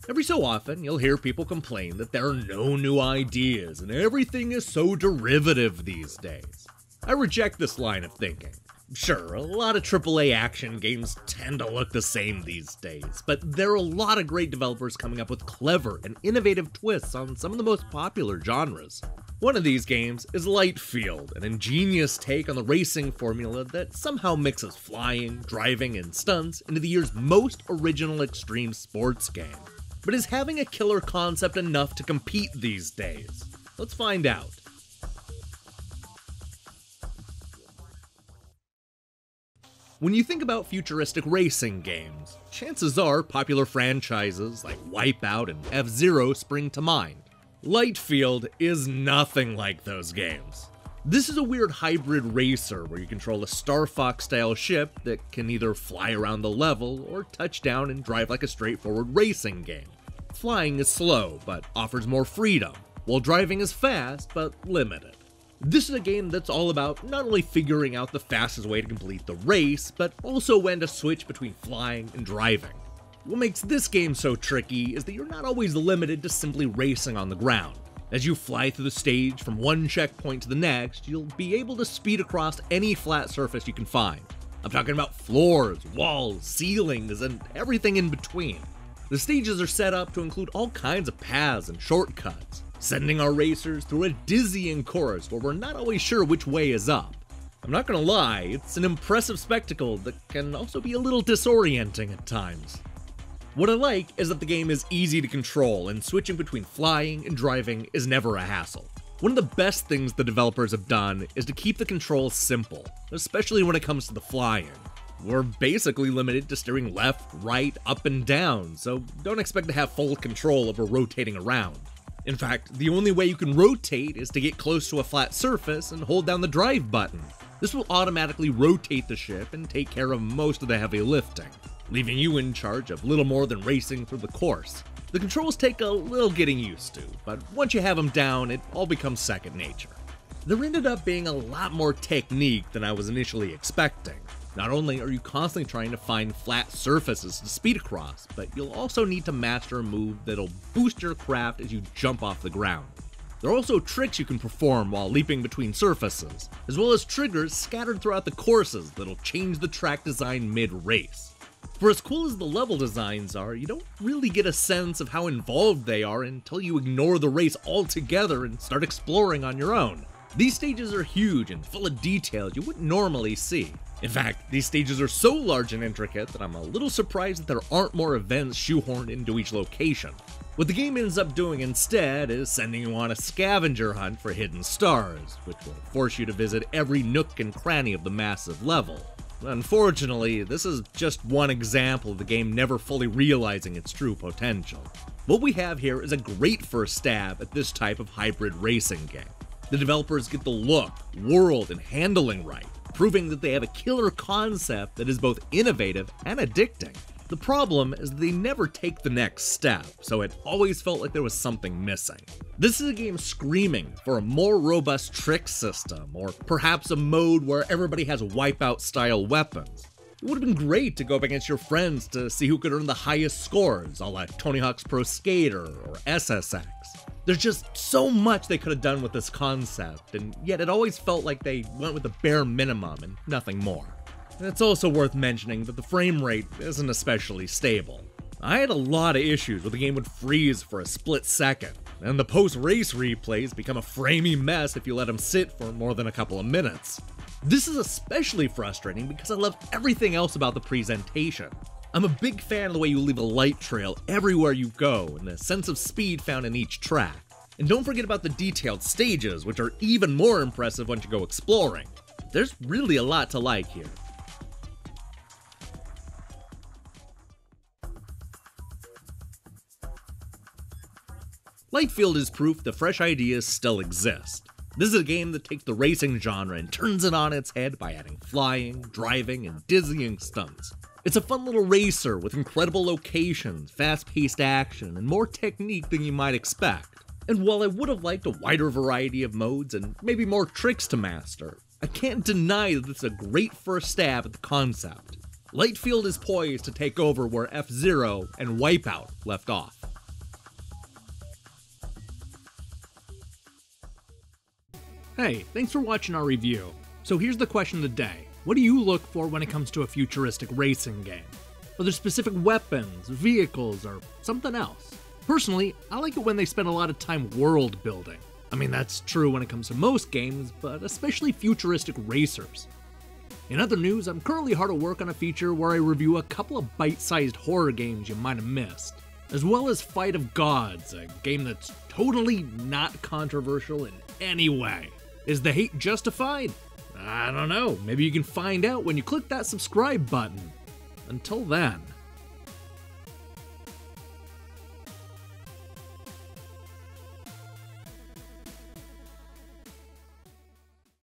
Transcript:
Every so often, you'll hear people complain that there are no new ideas and everything is so derivative these days. I reject this line of thinking. Sure, a lot of AAA action games tend to look the same these days, but there are a lot of great developers coming up with clever and innovative twists on some of the most popular genres. One of these games is Lightfield, an ingenious take on the racing formula that somehow mixes flying, driving, and stunts into the year's most original extreme sports game. But is having a killer concept enough to compete these days? Let's find out. When you think about futuristic racing games, chances are popular franchises like WipEout and F-Zero spring to mind. Lightfield is nothing like those games. This is a weird hybrid racer where you control a Star Fox-style ship that can either fly around the level or touch down and drive like a straightforward racing game. Flying is slow, but offers more freedom, while driving is fast, but limited. This is a game that's all about not only figuring out the fastest way to complete the race, but also when to switch between flying and driving. What makes this game so tricky is that you're not always limited to simply racing on the ground. As you fly through the stage from one checkpoint to the next, you'll be able to speed across any flat surface you can find. I'm talking about floors, walls, ceilings, and everything in between. The stages are set up to include all kinds of paths and shortcuts, sending our racers through a dizzying course where we're not always sure which way is up. I'm not gonna lie, it's an impressive spectacle that can also be a little disorienting at times. What I like is that the game is easy to control, and switching between flying and driving is never a hassle. One of the best things the developers have done is to keep the controls simple, especially when it comes to the flying. We're basically limited to steering left, right, up, and down, so don't expect to have full control over rotating around. In fact, the only way you can rotate is to get close to a flat surface and hold down the drive button. This will automatically rotate the ship and take care of most of the heavy lifting, leaving you in charge of little more than racing through the course. The controls take a little getting used to, but once you have them down, it all becomes second nature. There ended up being a lot more technique than I was initially expecting. Not only are you constantly trying to find flat surfaces to speed across, but you'll also need to master a move that'll boost your craft as you jump off the ground. There are also tricks you can perform while leaping between surfaces, as well as triggers scattered throughout the courses that'll change the track design mid-race. For as cool as the level designs are, you don't really get a sense of how involved they are until you ignore the race altogether and start exploring on your own. These stages are huge and full of details you wouldn't normally see. In fact, these stages are so large and intricate that I'm a little surprised that there aren't more events shoehorned into each location. What the game ends up doing instead is sending you on a scavenger hunt for hidden stars, which will force you to visit every nook and cranny of the massive level. Unfortunately, this is just one example of the game never fully realizing its true potential. What we have here is a great first stab at this type of hybrid racing game. The developers get the look, world, and handling right, proving that they have a killer concept that is both innovative and addicting. The problem is that they never take the next step, so it always felt like there was something missing. This is a game screaming for a more robust trick system, or perhaps a mode where everybody has WipEout-style weapons. It would have been great to go up against your friends to see who could earn the highest scores, a la Tony Hawk's Pro Skater or SSX. There's just so much they could have done with this concept, and yet it always felt like they went with the bare minimum and nothing more. And it's also worth mentioning that the frame rate isn't especially stable. I had a lot of issues where the game would freeze for a split second, and the post-race replays become a framey mess if you let them sit for more than a couple of minutes. This is especially frustrating because I love everything else about the presentation. I'm a big fan of the way you leave a light trail everywhere you go and the sense of speed found in each track. And don't forget about the detailed stages, which are even more impressive once you go exploring. There's really a lot to like here. Lightfield is proof that fresh ideas still exist. This is a game that takes the racing genre and turns it on its head by adding flying, driving, and dizzying stunts. It's a fun little racer with incredible locations, fast-paced action, and more technique than you might expect. And while I would have liked a wider variety of modes and maybe more tricks to master, I can't deny that this is a great first stab at the concept. Lightfield is poised to take over where F-Zero and WipEout left off. Hey, thanks for watching our review. So here's the question of the day. What do you look for when it comes to a futuristic racing game? Are there specific weapons, vehicles, or something else? Personally, I like it when they spend a lot of time world building. I mean, that's true when it comes to most games, but especially futuristic racers. In other news, I'm currently hard at work on a feature where I review a couple of bite-sized horror games you might have missed, as well as Fight of Gods, a game that's totally not controversial in any way. Is the hate justified? I don't know, maybe you can find out when you click that subscribe button. Until then.